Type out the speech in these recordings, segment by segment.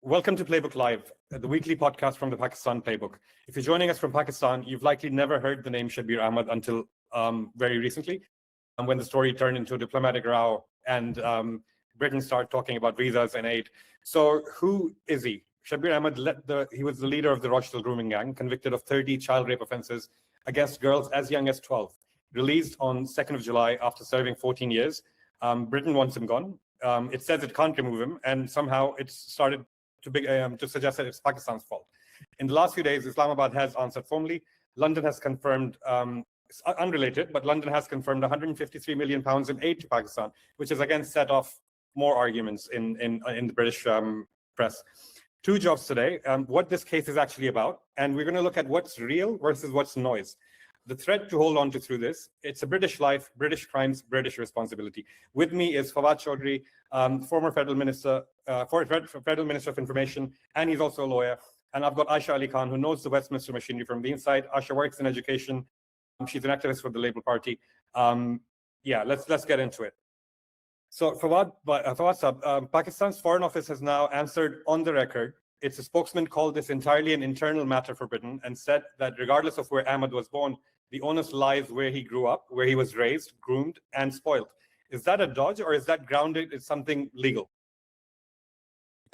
Welcome to Playbook Live, the weekly podcast from the Pakistan Playbook. If you're joining us from Pakistan, you've likely never heard the name Shabir Ahmed until very recently, when the story turned into a diplomatic row and Britain started talking about visas and aid. So who is he? Shabir Ahmed he was the leader of the Rochdale grooming gang, convicted of 30 child rape offences against girls as young as 12. Released on 2nd of July after serving 14 years. Britain wants him gone. It says it can't remove him, and somehow it's started to suggest that it's Pakistan's fault. In the last few days, Islamabad has answered formally. London has confirmed, it's unrelated, but London has confirmed 153 million pounds in aid to Pakistan, which has again set off more arguments in the British press. Two jobs today, what this case is actually about, and we're going to look at what's real versus what's noise. The thread to hold on to through this, it's a British life, British crimes, British responsibility. With me is Fawad Chaudhry, former Federal Minister of Information, and he's also a lawyer. And I've got Aisha Ali Khan, who knows the Westminster machinery from the inside. Aisha works in education. She's an activist for the Labour Party. Let's get into it. So Fawad Sahab, Pakistan's Foreign Office has now answered on the record. Its spokesman called this entirely an internal matter for Britain and said that regardless of where Ahmed was born, the onus lies where he grew up, where he was raised, groomed, and spoiled. Is that a dodge, or is that grounded in something legal?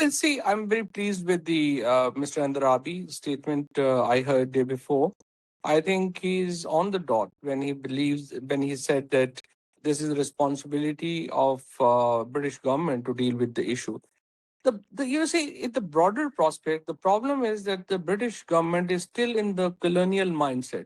Well, see, I'm very pleased with the Mr. Andarabi statement I heard day before. I think he's on the dot when he said that this is the responsibility of British government to deal with the issue. In the broader prospect, the problem is that the British government is still in the colonial mindset.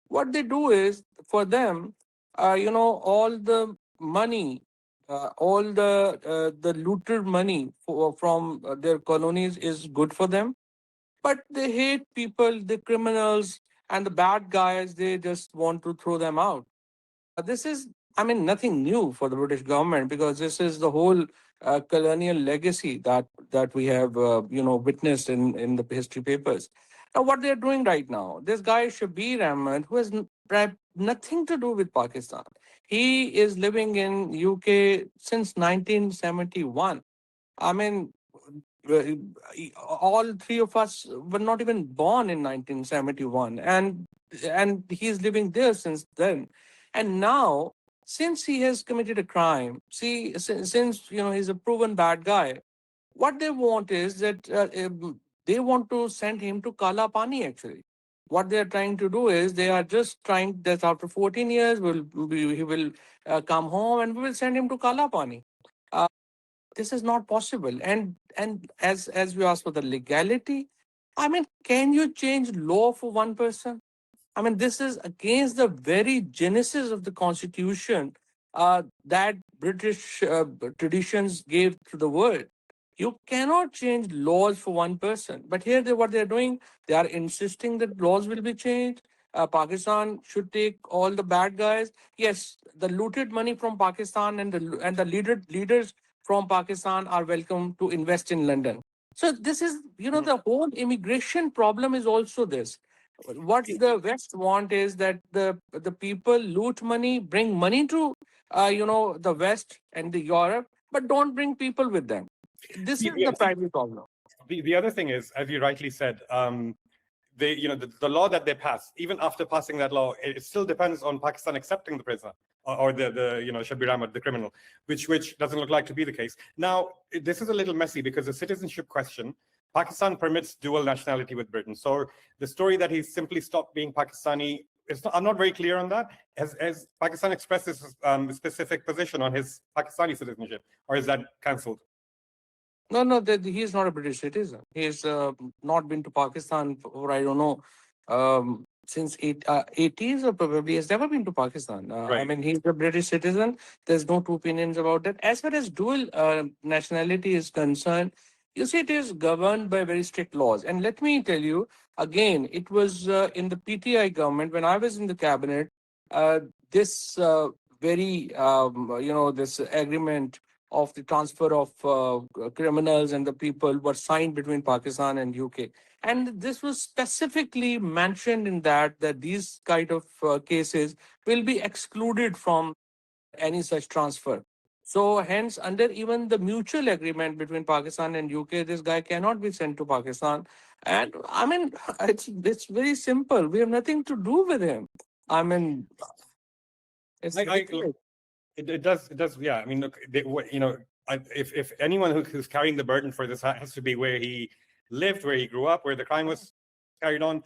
What they do is, for them, all the money, all the looted money from their colonies is good for them, but they hate people, the criminals and the bad guys. They just want to throw them out. This is, nothing new for the British government, because this is the whole colonial legacy that we have, witnessed in the history papers. Now, what they are doing right now, this guy Shabir Ahmed, who has nothing to do with Pakistan, he is living in UK since 1971. I mean, all three of us were not even born in 1971, and he's living there since then. And now, since he has committed a crime, since he's a proven bad guy, what they want is that they want to send him to Kala Pani. Actually, what they are trying to do is they are just trying that after 14 years, he will come home and we will send him to Kala Pani. This is not possible. And as we ask for the legality, can you change law for one person? This is against the very genesis of the Constitution that British traditions gave to the world. You cannot change laws for one person. But here, what they're doing, they are insisting that laws will be changed. Pakistan should take all the bad guys. Yes, the looted money from Pakistan and the leaders from Pakistan are welcome to invest in London. So this is, the whole immigration problem is also this. What the West want is that the people loot money, bring money to the West and the Europe, but don't bring people with them. This is the primary problem. The other thing is, as you rightly said, the law that they pass, even after passing that law, it still depends on Pakistan accepting the prisoner or the Shabir Ahmed, the criminal, which doesn't look like to be the case. Now, this is a little messy because the citizenship question, Pakistan permits dual nationality with Britain. So the story that he simply stopped being Pakistani, I'm not very clear on that. Has Pakistan expressed this specific position on his Pakistani citizenship, or is that cancelled? No, he is not a British citizen. He has not been to Pakistan for, I don't know, since 80s, or probably has never been to Pakistan. Right. He's a British citizen. There's no two opinions about that. As far as dual nationality is concerned, you see, it is governed by very strict laws. And let me tell you, again, it was in the PTI government, when I was in the cabinet, this this agreement of the transfer of criminals and the people were signed between Pakistan and UK. And this was specifically mentioned in that these kind of cases will be excluded from any such transfer. So hence, under even the mutual agreement between Pakistan and UK, this guy cannot be sent to Pakistan. And I mean, it's very simple. We have nothing to do with him. I mean, it's Look, ridiculous. it does. Yeah, I mean, look, if anyone who's carrying the burden for this has to be where he lived, where he grew up, where the crime was carried on,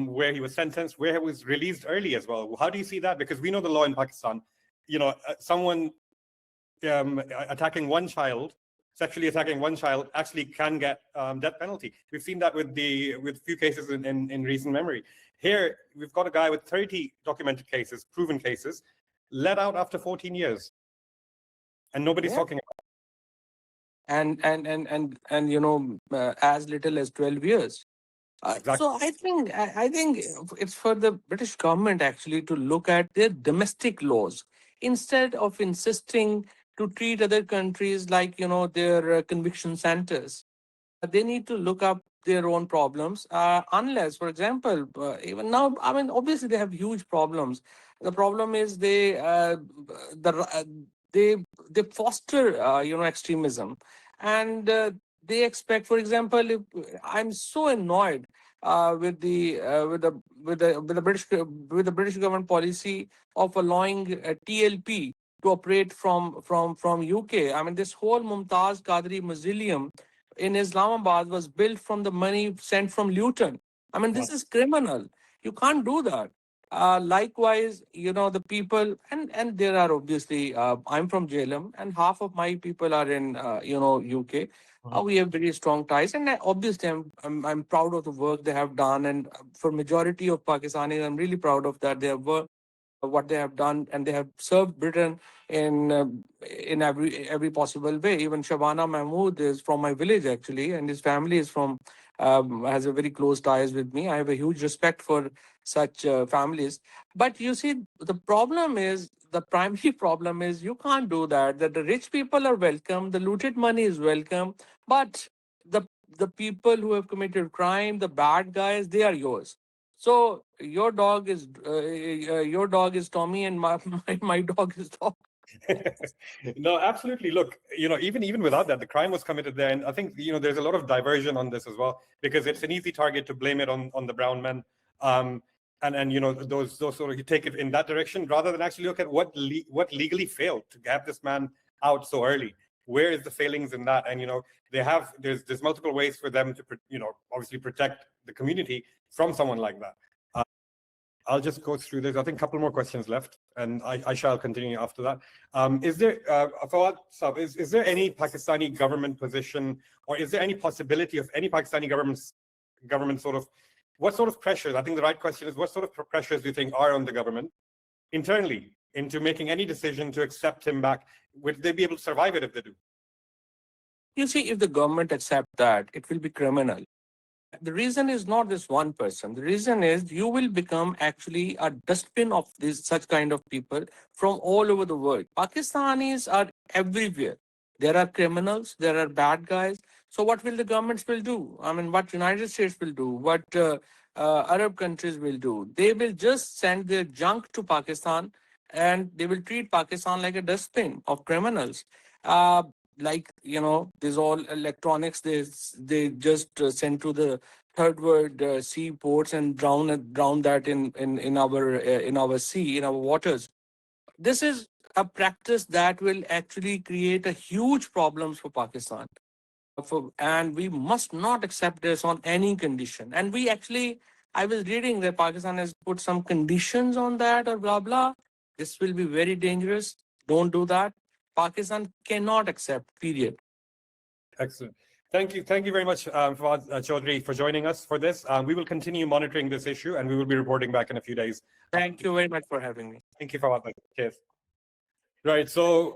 where he was sentenced, where he was released early as well. How do you see that? Because we know the law in Pakistan. Someone attacking one child, sexually attacking one child, actually can get death penalty. We've seen that with few cases in recent memory. Here, we've got a guy with 30 documented cases, proven cases, let out after 14 years, and nobody's Yeah. talking about And as little as 12 years. it. Exactly. So I think it's for the British government actually to look at their domestic laws instead of insisting to treat other countries like their conviction centers. They need to look up their own problems. Unless, for example, even now, I mean, obviously they have huge problems. The problem is the they foster extremism, and they expect, for example, if I'm so annoyed with the British government policy of allowing TLP to operate from UK. I mean, this whole Mumtaz Qadri Mausoleum in Islamabad was built from the money sent from Luton. I mean, this is criminal. You can't do that. Likewise, the people, and there are obviously, I'm from JLM, and half of my people are in, UK. We have very strong ties, and obviously, I'm proud of the work they have done. And for majority of Pakistanis, I'm really proud of that. They have worked what they have done, and they have served Britain in every possible way. Even Shabana Mahmood is from my village actually, and his family is from has a very close ties with me. I have a huge respect for such families. But you see, the problem is the primary problem is you can't do that. That the rich people are welcome, the looted money is welcome, but the the people who have committed crime, the bad guys, they are yours. So your dog is Tommy, and my dog is dog. No, absolutely. Look, even without that, the crime was committed there, and I think there's a lot of diversion on this as well, because it's an easy target to blame it on the brown men, and those sort of, you take it in that direction rather than actually look at what legally failed to have this man out so early. Where is the failings in that? And there's multiple ways for them to obviously protect the community from someone like that. I'll just go through this. I think a couple more questions left, and I shall continue after that. Is there, Fawad, is there any Pakistani government position, or is there any possibility of any Pakistani government sort of, what sort of pressures? I think the right question is, what sort of pressures do you think are on the government internally into making any decision to accept him back? Would they be able to survive it if they do? You see, if the government accept that, it will be criminal. The reason is not this one person. The reason is you will become actually a dustbin of this such kind of people from all over the world. Pakistanis are everywhere. There are criminals, there are bad guys. So what will the governments will do? I mean, what United States will do, what Arab countries will do? They will just send their junk to Pakistan, and they will treat Pakistan like a dustbin of criminals. Like there's all electronics, they just send to the third world seaports and drown that in our sea, in our waters. This is a practice that will actually create a huge problems for Pakistan, and we must not accept this on any condition. And we actually, I was reading that Pakistan has put some conditions on that or blah blah. This will be very dangerous. Don't do that. Pakistan cannot accept, period. Excellent. Thank you very much, Fawad Chaudhry, for joining us for this. We will continue monitoring this issue, and we will be reporting back in a few days. Thank you very much for having me. Thank you, Fawad. Cheers. Right. So,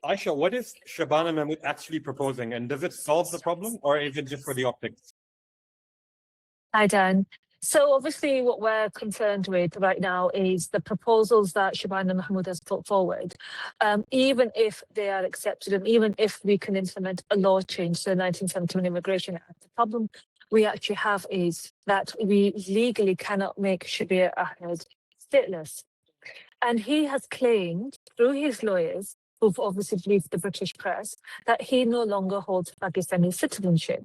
Aisha, what is Shabana Mahmood actually proposing, and does it solve the problem, or is it just for the optics? Hi, Dan. So obviously what we're concerned with right now is the proposals that Shabana Mahmood has put forward. Even if they are accepted and even if we can implement a law change to the 1971 Immigration Act, the problem we actually have is that we legally cannot make Shabir Ahmed stateless. And he has claimed through his lawyers who've obviously briefed the British press, that he no longer holds Pakistani citizenship.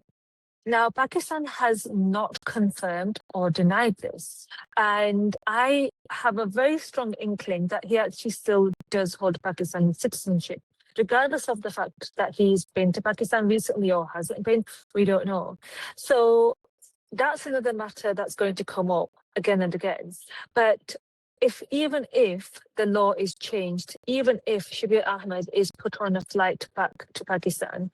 Now, Pakistan has not confirmed or denied this. And I have a very strong inkling that he actually still does hold Pakistani citizenship, regardless of the fact that he's been to Pakistan recently or hasn't been, we don't know. So that's another matter that's going to come up again and again. But even if the law is changed, even if Shabir Ahmed is put on a flight back to Pakistan,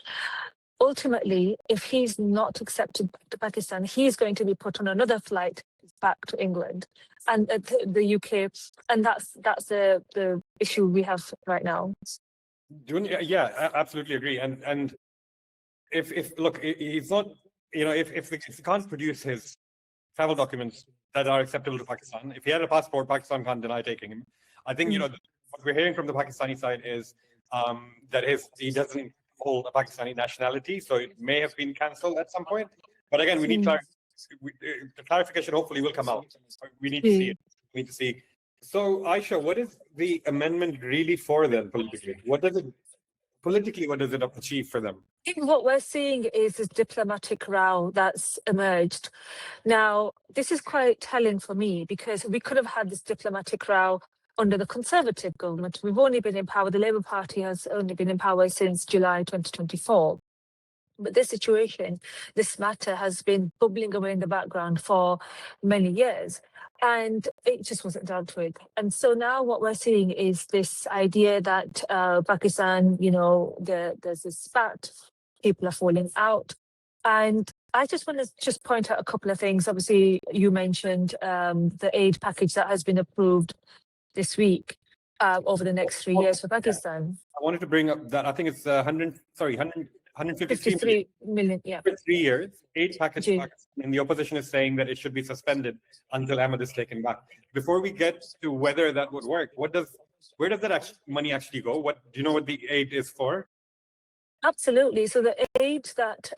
ultimately, if he's not accepted to Pakistan, he's going to be put on another flight back to England and the UK, and that's the issue we have right now. Yeah, I absolutely agree. And if look, he's not, if he can't produce his travel documents that are acceptable to Pakistan, if he had a passport, Pakistan can't deny taking him. I think what we're hearing from the Pakistani side is that he doesn't hold a Pakistani nationality, so it may have been cancelled at some point. But again, we need the clarification. Hopefully, will come out. We need to see it. We need to see. So, Aisha, what is the amendment really for then politically? What does it achieve for them? I think what we're seeing is this diplomatic row that's emerged. Now, this is quite telling for me because we could have had this diplomatic row under the Conservative government. We've only been in power, the Labour Party has only been in power since July 2024. But this matter has been bubbling away in the background for many years, and it just wasn't dealt with. And so now what we're seeing is this idea that Pakistan, there's this spat, people are falling out. And I just want to point out a couple of things. Obviously, you mentioned the aid package that has been approved this week over the next 3 years for Pakistan. I wanted to bring up that I think it's 153 million, yeah. For 3 years, aid package. And the opposition is saying that it should be suspended until Ahmed is taken back. Before we get to whether that would work, where does that money actually go? Do you know what the aid is for? Absolutely. So the aid that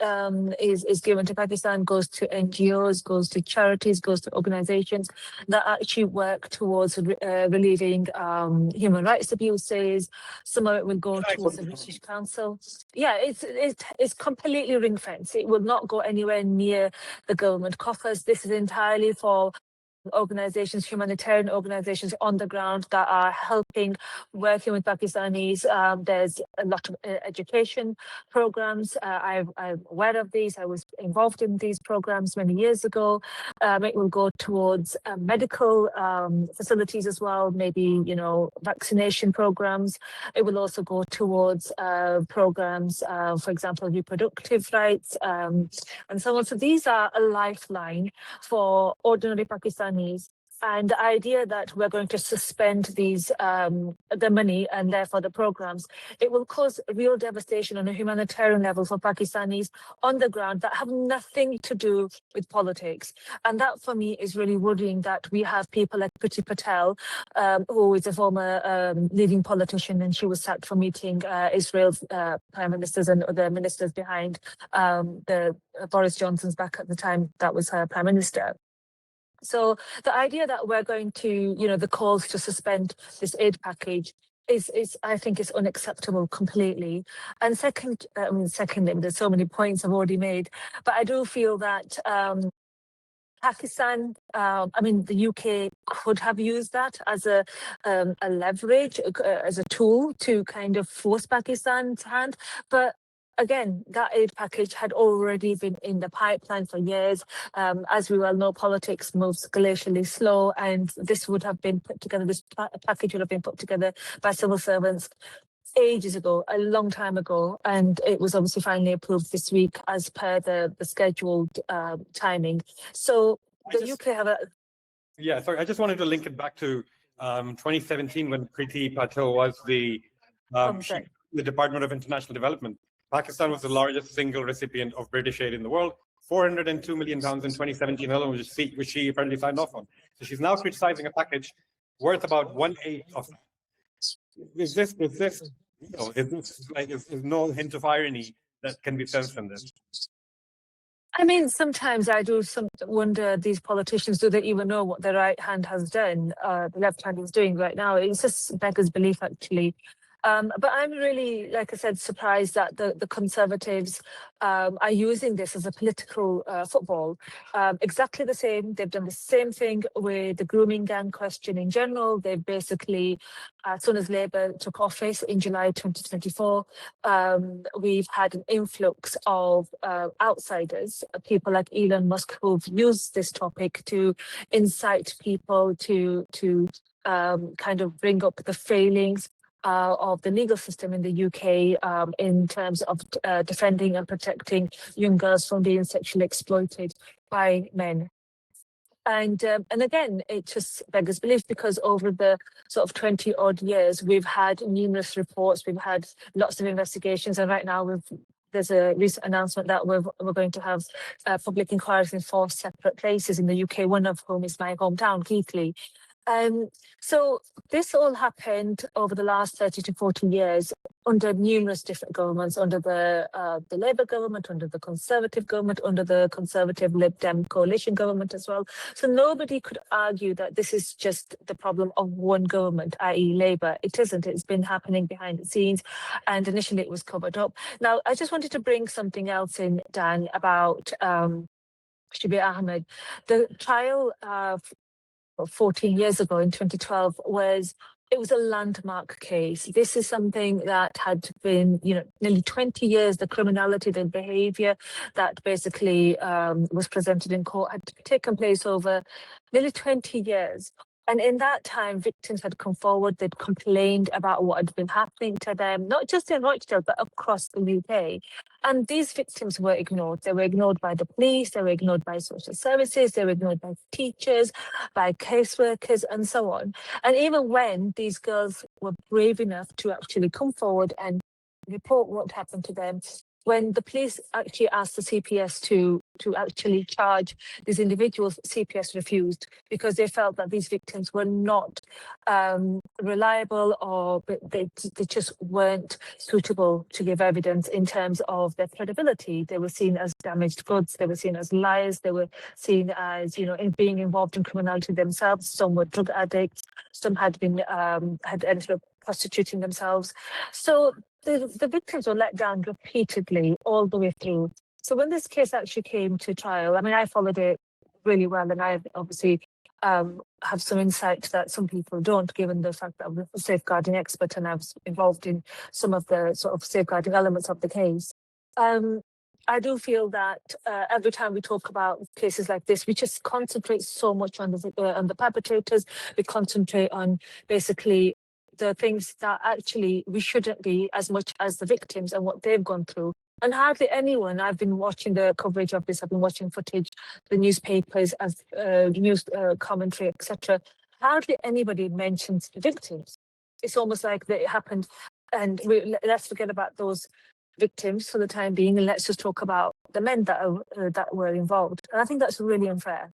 is given to Pakistan goes to NGOs, goes to charities, goes to organizations that actually work towards relieving human rights abuses. Some of it will go towards the British Council. Yeah, it's completely ring fenced. It will not go anywhere near the government coffers. This is entirely for organizations, humanitarian organizations on the ground that are working with Pakistanis. There's a lot of education programs. I'm aware of these. I was involved in these programs many years ago. It will go towards medical facilities as well, maybe, vaccination programs. It will also go towards programs, for example, reproductive rights and so on. So these are a lifeline for ordinary Pakistanis. And the idea that we're going to suspend the money and therefore the programs, it will cause real devastation on a humanitarian level for Pakistanis on the ground that have nothing to do with politics. And that for me is really worrying, that we have people like Priti Patel, who is a former leading politician, and she was sacked for meeting Israel's prime ministers and other ministers behind the Boris Johnson's back at the time that was her prime minister. So the idea that we're going to, the calls to suspend this aid package is I think is unacceptable completely. And secondly, there's so many points I've already made, but I do feel that Pakistan, the UK could have used that as a leverage, as a tool to kind of force Pakistan's hand, but again, that aid package had already been in the pipeline for years. As we well know, politics moves glacially slow, and this would have been put together, this package would have been put together by civil servants ages ago, a long time ago, and it was obviously finally approved this week as per the scheduled timing. So the UK have a... Yeah, sorry, I just wanted to link it back to 2017 when Priti Patel was the Department of International Development. Pakistan was the largest single recipient of British aid in the world, £402 million in 2017 alone, which she apparently signed off on. So she's now criticizing a package worth about 1/8 of that. Is no hint of irony that can be sensed from this? Sometimes I do wonder, these politicians, do they even know what the right hand has done, the left hand is doing right now? It's just beggars belief, actually. But I'm really, like I said, surprised that the Conservatives are using this as a political football. Exactly the same. They've done the same thing with the grooming gang question in general. They've basically, as soon as Labour took office in July 2024, we've had an influx of outsiders, people like Elon Musk, who've used this topic to incite people to kind of bring up the failings of the legal system in the UK in terms of defending and protecting young girls from being sexually exploited by men. And again, it just beggars belief, because over the sort of 20 odd years, we've had numerous reports, we've had lots of investigations, and right now there's a recent announcement that we're going to have public inquiries in 4 separate places in the UK, one of whom is my hometown, Keighley. So this all happened over the last 30 to 40 years under numerous different governments, under the Labour government, under the Conservative government, under the Conservative Lib Dem coalition government as well. So nobody could argue that this is just the problem of one government, i.e. Labour. It isn't. It's been happening behind the scenes, and initially it was covered up. Now, I just wanted to bring something else in, Dan, about Shabir Ahmed. The trial 14 years ago in 2012 was a landmark case. This is something that had been, nearly 20 years, the criminality, the behaviour that basically was presented in court had taken place over nearly 20 years. And in that time, victims had come forward, they'd complained about what had been happening to them, not just in Rochdale, but across the UK. And these victims were ignored. They were ignored by the police, they were ignored by social services, they were ignored by teachers, by caseworkers, and so on. And even when these girls were brave enough to actually come forward and report what happened to them, when the police actually asked the CPS to actually charge these individuals, CPS refused, because they felt that these victims were not reliable, or they just weren't suitable to give evidence in terms of their credibility. They were seen as damaged goods, they were seen as liars, they were seen as, in being involved in criminality themselves. Some were drug addicts, some had ended up prostituting themselves. So the victims were let down repeatedly all the way through. So when this case actually came to trial, I mean, I followed it really well, and I obviously have some insight that some people don't, given the fact that I'm a safeguarding expert and I was involved in some of the sort of safeguarding elements of the case. I do feel that every time we talk about cases like this, we just concentrate so much on the perpetrators. We concentrate on basically the things that actually we shouldn't be, as much as the victims and what they've gone through. And hardly anyone, I've been watching the coverage of this, I've been watching footage, the newspapers, as news commentary, etc. Hardly anybody mentions the victims. It's almost like that it happened, and let's forget about those victims for the time being, and let's just talk about the men that were involved. And I think that's really unfair.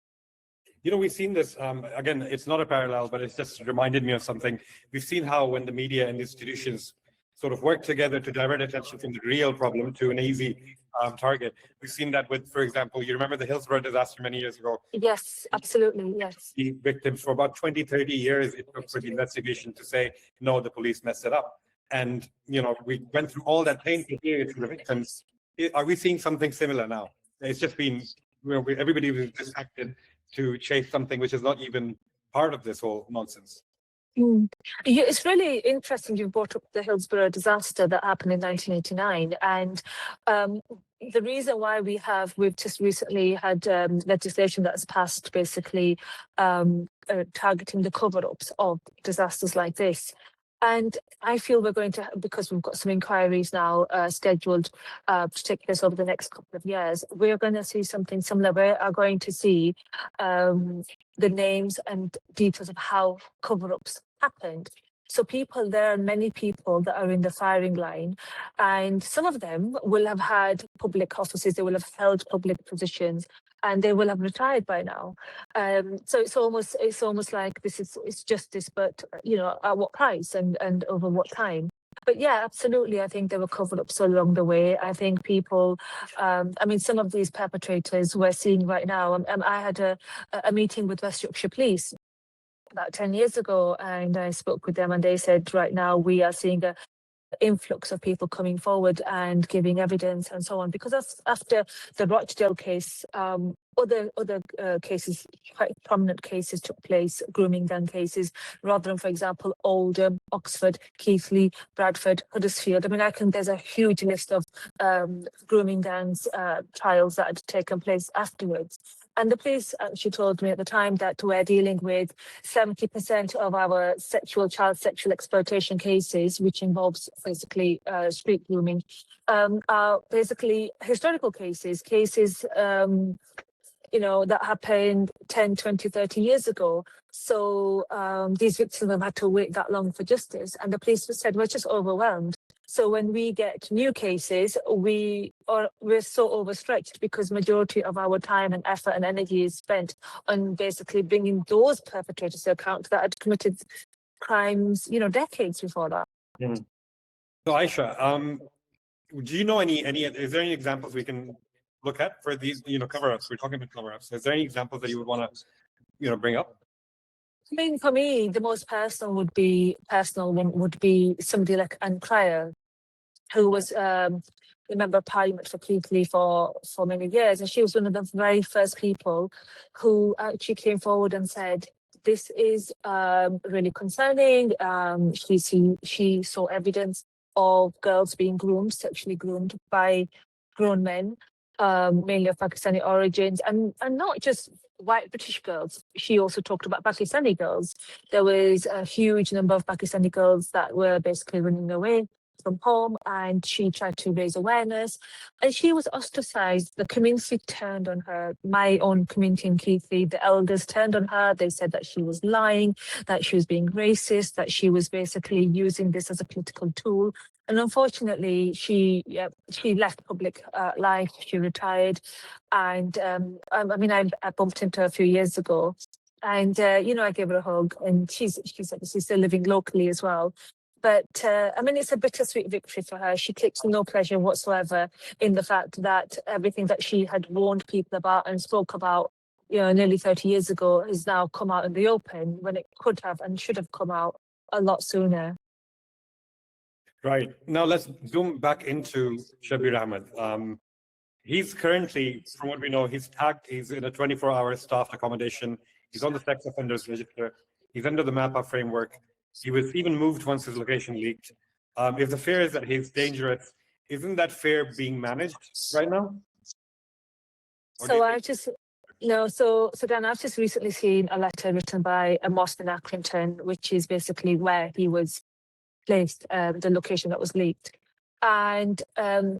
We've seen this, again, it's not a parallel, but it's just reminded me of something. We've seen how when the media and institutions sort of work together to divert attention from the real problem to an easy target. We've seen that with, for example, you remember the Hillsborough disaster many years ago? Yes, absolutely, yes. The victims, for about 20, 30 years, it took for the investigation to say, no, the police messed it up. And, we went through all that painful period for the victims. Are we seeing something similar now? It's just been, everybody was just acted to chase something which is not even part of this whole nonsense. Yeah, it's really interesting you brought up the Hillsborough disaster that happened in 1989. And the reason why we've just recently had legislation that's passed basically targeting the cover-ups of disasters like this. And I feel we're going to, because we've got some inquiries now scheduled to take place over the next couple of years, we're going to see something similar. We are going to see the names and details of how cover-ups happened. So there are many people that are in the firing line, and some of them will have had public offices, they will have held public positions, and they will have retired by now. So it's almost like it's justice, but at what price and over what time? But yeah, absolutely. I think there were cover-ups along the way. I think people, some of these perpetrators we're seeing right now. I had a meeting with West Yorkshire Police about 10 years ago, and I spoke with them, and they said right now we are seeing a influx of people coming forward and giving evidence and so on. Because that's after the Rochdale case, other cases, quite prominent cases took place, grooming gang cases, rather than, for example, Oldham, Oxford, Keighley, Bradford, Huddersfield. I mean, there's a huge list of grooming gangs trials that had taken place afterwards. And the police actually told me at the time that we're dealing with 70% of our child sexual exploitation cases, which involves basically street grooming, are basically historical cases, that happened 10, 20, 30 years ago. So these victims have had to wait that long for justice. And the police said, we're just overwhelmed. So when we get new cases, we're so overstretched because majority of our time and effort and energy is spent on basically bringing those perpetrators to account that had committed crimes, decades before that. So Aisha, do you know is there any examples we can look at for these, cover-ups? We're talking about cover-ups. Is there any examples that you would want to, bring up? I mean, for me, the most personal one would be somebody like Anne Cryer, who was a member of Parliament for Keighley for many years. And she was one of the very first people who actually came forward and said, this is really concerning. She saw evidence of girls being sexually groomed by grown men, mainly of Pakistani origins, and not just white British girls. She also talked about Pakistani girls. There was a huge number of Pakistani girls that were basically running away from home, and she tried to raise awareness, and she was ostracized. The community turned on her. My own community in Keighley, the elders turned on her. They said that she was lying, that she was being racist, that she was basically using this as a political tool. And unfortunately, she left public life. She retired, and I bumped into her a few years ago, and I gave her a hug, and she's still living locally as well. But it's a bittersweet victory for her. She takes no pleasure whatsoever in the fact that everything that she had warned people about and spoke about, nearly 30 years ago, has now come out in the open when it could have and should have come out a lot sooner. Right. Now let's zoom back into Shabir Ahmed. He's currently, from what we know, he's in a 24-hour staffed accommodation. He's on the sex offenders register. He's under the MAPA framework. He was even moved once his location leaked. If the fear is that he's dangerous, isn't that fear being managed right now? Dan, I've just recently seen a letter written by a mosque in Accrington, which is basically where he was placed, the location that was leaked. And that's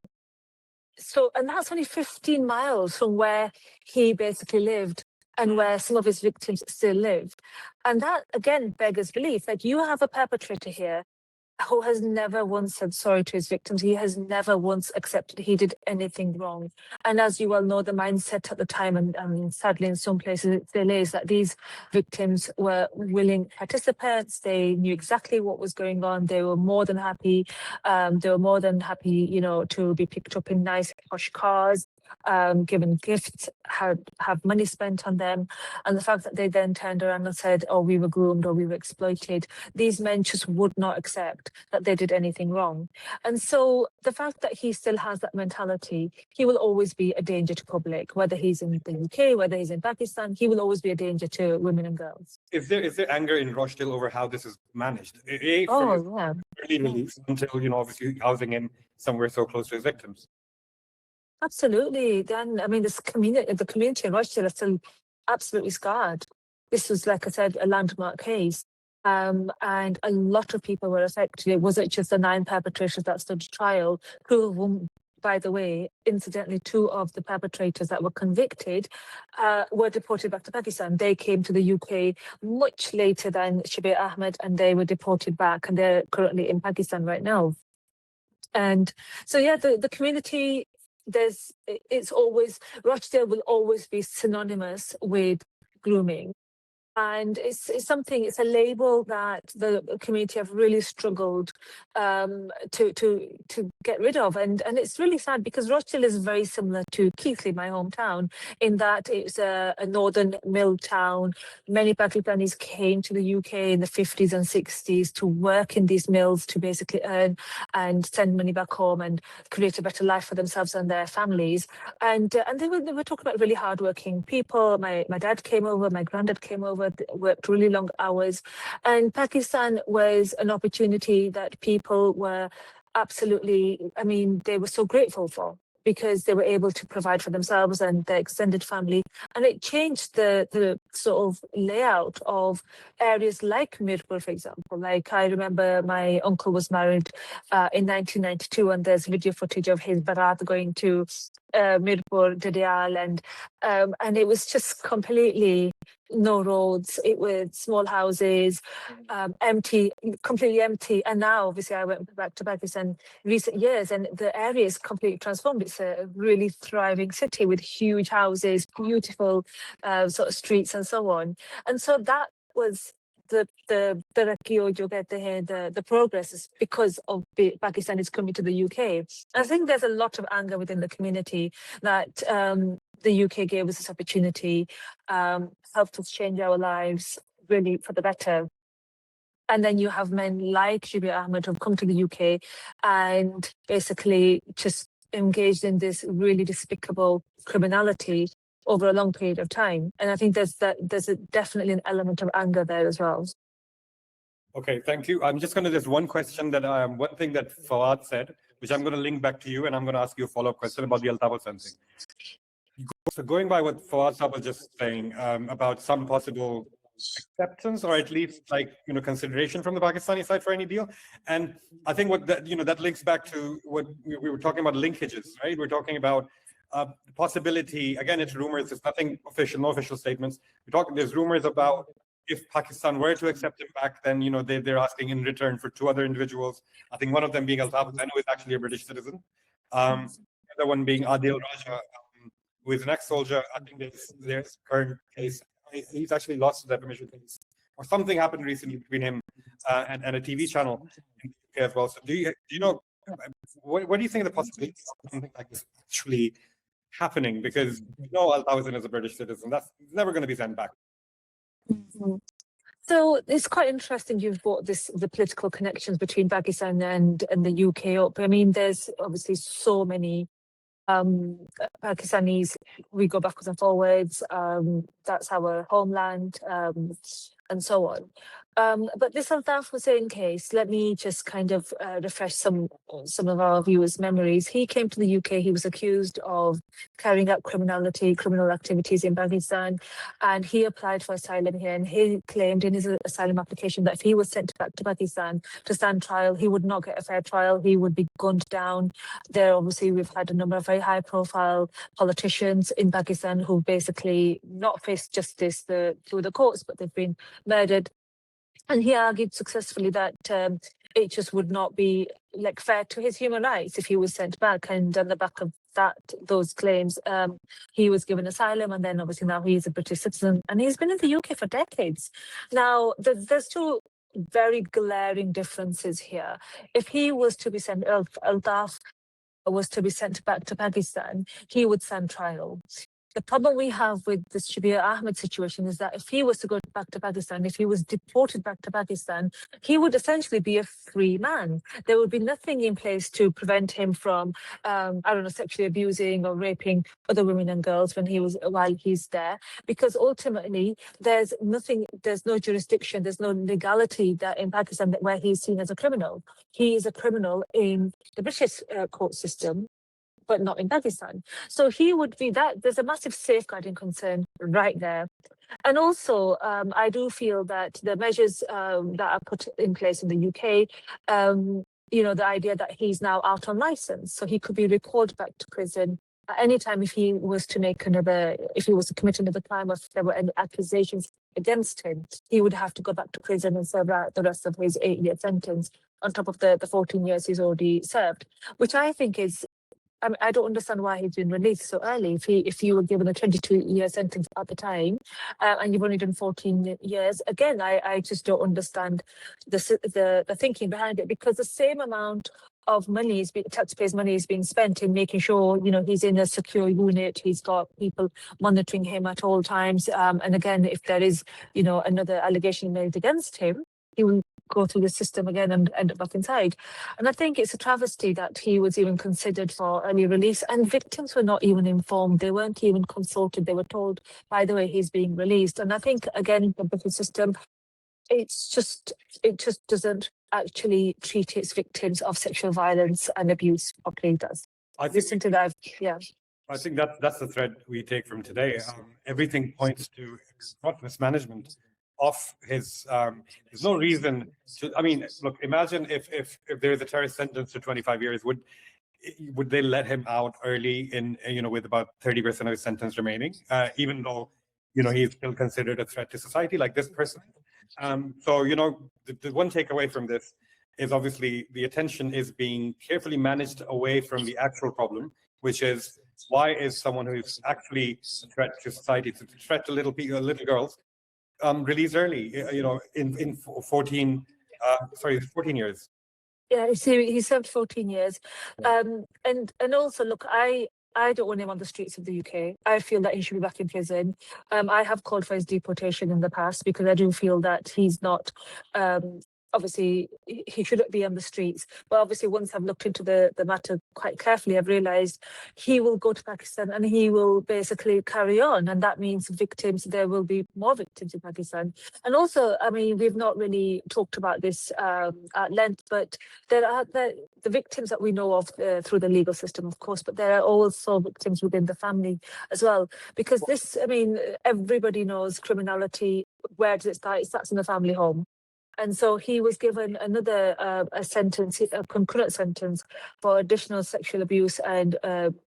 only 15 miles from where he basically lived and where some of his victims still live. And that, again, beggars belief that you have a perpetrator here who has never once said sorry to his victims. He has never once accepted he did anything wrong. And as you well know, the mindset at the time, and sadly in some places it still is, that these victims were willing participants. They knew exactly what was going on. They were more than happy. To be picked up in nice posh cars, given gifts, have money spent on them. And the fact that they then turned around and said, oh, we were groomed or we were exploited, these men just would not accept that they did anything wrong. And so the fact that he still has that mentality, he will always be a danger to public, whether he's in the UK, whether he's in Pakistan, he will always be a danger to women and girls. Is there anger in Rochdale over how this is managed? Early release until, obviously housing him somewhere so close to his victims. Absolutely. Then, the community in Rochdale is still absolutely scarred. This was, like I said, a landmark case. And a lot of people were affected. It wasn't just the 9 perpetrators that stood trial. 2 of them, by the way, incidentally, 2 of the perpetrators that were convicted were deported back to Pakistan. They came to the UK much later than Shabir Ahmed, and they were deported back, and they're currently in Pakistan right now. And so, the community, Rochdale will always be synonymous with grooming. And it's a label that the community have really struggled to get rid of. And it's really sad because Rochdale is very similar to Keighley, my hometown, in that it's a northern mill town. Many Pakistanis came to the UK in the 50s and 60s to work in these mills to basically earn and send money back home and create a better life for themselves and their families. And they were talking about really hardworking people. My dad came over, my granddad came over, worked really long hours. And Pakistan was an opportunity that people were absolutely, I mean, they were so grateful for, because they were able to provide for themselves and their extended family. And it changed the sort of layout of areas like Mirpur, for example. Like, I remember my uncle was married in 1992, and there's video footage of his barat going to Mirpur, Dadial, and it was just completely no roads. It was small houses, empty, completely empty. And now, obviously, I went back to Pakistan recent years, and the area is completely transformed. It's a really thriving city with huge houses, beautiful sort of streets, and so on. And so that was the taraqi, or jo kehte hain, the progress is because of Pakistanis coming to the UK. I think there's a lot of anger within the community that the UK gave us this opportunity, helped us change our lives really for the better. And then you have men like Shabir Ahmed who've come to the UK and basically just engaged in this really despicable criminality over a long period of time. And I think there's definitely an element of anger there as well. Okay, thank you. I'm just going to, there's one question that, one thing that Fawad said, which I'm going to link back to you, and I'm going to ask you a follow-up question about the Altaf sensing. So going by what Fawad Sahab was just saying about some possible acceptance, or at least consideration from the Pakistani side for any deal, and I think what that that links back to what we were talking about, linkages, right? We're talking about possibility. Again, it's rumors. It's nothing official, no official statements. There's rumors about if Pakistan were to accept him back, then they're asking in return for two other individuals. I think one of them being Altaf, I know is actually a British citizen. The other one being Adil Raja, who is an ex-soldier. I think there's current case. He's actually lost the defamation case, or something happened recently between him and a TV channel in the UK as well. So do you know what do you think of the possibility of something like this actually happening? Because Al-Tawazin is a British citizen. That's never going to be sent back. Mm-hmm. So it's quite interesting you've brought the political connections between Pakistan and the UK up. I mean, there's obviously so many Pakistanis, we go backwards and forwards. That's our homeland, and so on. But this Altaf Hussain case, let me just kind of refresh some of our viewers' memories. He came to the UK. He was accused of carrying out criminal activities in Pakistan, and he applied for asylum here. And he claimed in his asylum application that if he was sent back to Pakistan to stand trial, he would not get a fair trial. He would be gunned down. There, obviously, we've had a number of very high-profile politicians in Pakistan who basically not faced justice through the courts, but they've been murdered. And he argued successfully that it just would not be fair to his human rights if he was sent back. And on the back of those claims, he was given asylum, and then obviously now he's a British citizen, and he's been in the UK for decades. Now, there's two very glaring differences here. If he was to be sent, Altaf was to be sent back to Pakistan, he would stand trial. The problem we have with this Shabir Ahmed situation is that if he was to go back to Pakistan, if he was deported back to Pakistan, he would essentially be a free man. There would be nothing in place to prevent him from, sexually abusing or raping other women and girls while he's there. Because ultimately, there's no jurisdiction, there's no legality that in Pakistan where he's seen as a criminal. He is a criminal in the British court system, but not in Pakistan. So he would be that. There's a massive safeguarding concern right there. And also, I do feel that the measures that are put in place in the UK, the idea that he's now out on license, so he could be recalled back to prison at any time if he was to commit another crime, or if there were any accusations against him, he would have to go back to prison and serve out the rest of his 8-year sentence on top of the 14 years he's already served, which I think is I mean, I don't understand why he's been released so early. If you were given a 22-year sentence at the time, and you've only done 14 years, again, I just don't understand the thinking behind it, because the same amount of money taxpayers' money is being spent in making sure, you know, he's in a secure unit, he's got people monitoring him at all times, and again, if there is, you know, another allegation made against him, he will go through the system again and end up back inside. And I think it's a travesty that he was even considered for early release, and victims were not even informed. They weren't even consulted. They were told, by the way, he's being released. And I think, again, the British system, it just doesn't actually treat its victims of sexual violence and abuse properly. It does. I think Listen to that. Yeah. I think that's the thread we take from today. Everything points to not mismanagement of his. There's no reason to. I mean, look. Imagine if there is a terrorist sentence to 25 years, would they let him out early in, you know, with about 30% of his sentence remaining, even though, you know, he's still considered a threat to society like this person. So, you know, the one takeaway from this is obviously the attention is being carefully managed away from the actual problem, which is, why is someone who's actually a threat to society, a threat to little girls, released early, you know, in 14 years. Yeah, he served 14 years. And also, look, I don't want him on the streets of the UK. I feel that he should be back in prison. I have called for his deportation in the past, because I do feel that he's not, obviously, he shouldn't be on the streets. But obviously, once I've looked into the matter quite carefully, I've realised he will go to Pakistan and he will basically carry on. And that means victims, there will be more victims in Pakistan. And also, I mean, we've not really talked about this at length, but there are the victims that we know of through the legal system, of course, but there are also victims within the family as well. Because this, I mean, everybody knows criminality, where does it start? It starts in the family home. And so he was given another a sentence, a concurrent sentence for additional sexual abuse and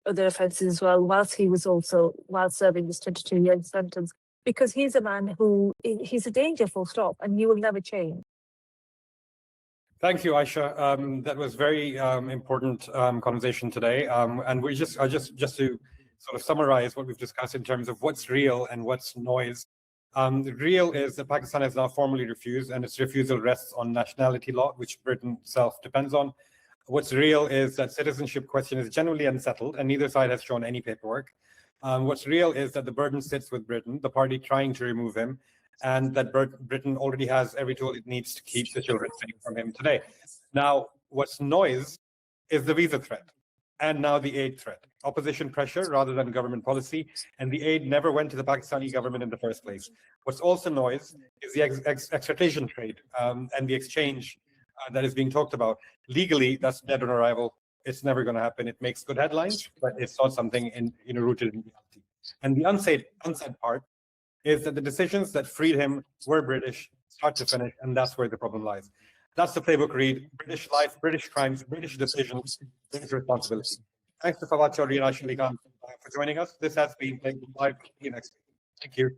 other offences as well, while serving this 22-year sentence, because he's a man who, he's a danger, full stop, and he will never change. Thank you, Aisha. That was very important conversation today. And just to sort of summarize what we've discussed in terms of what's real and what's noise. The real is that Pakistan has now formally refused, and its refusal rests on nationality law, which Britain itself depends on. What's real is that citizenship question is generally unsettled, and neither side has shown any paperwork. What's real is that the burden sits with Britain, the party trying to remove him, and that Britain already has every tool it needs to keep the children safe from him today. Now, what's noise is the visa threat, and now the aid threat. Opposition pressure rather than government policy, and the aid never went to the Pakistani government in the first place. What's also noise is the extradition trade and the exchange that is being talked about. Legally, that's dead on arrival. It's never going to happen. It makes good headlines, but it's not something rooted in reality. And the unsaid part is that the decisions that freed him were British, start to finish, and that's where the problem lies. That's the playbook read: British life, British crimes, British decisions, British responsibility. Thanks to Fawad Chaudhry and Aisha Ali Khan for joining us. This has been Playbook Live. See you next week. Thank you.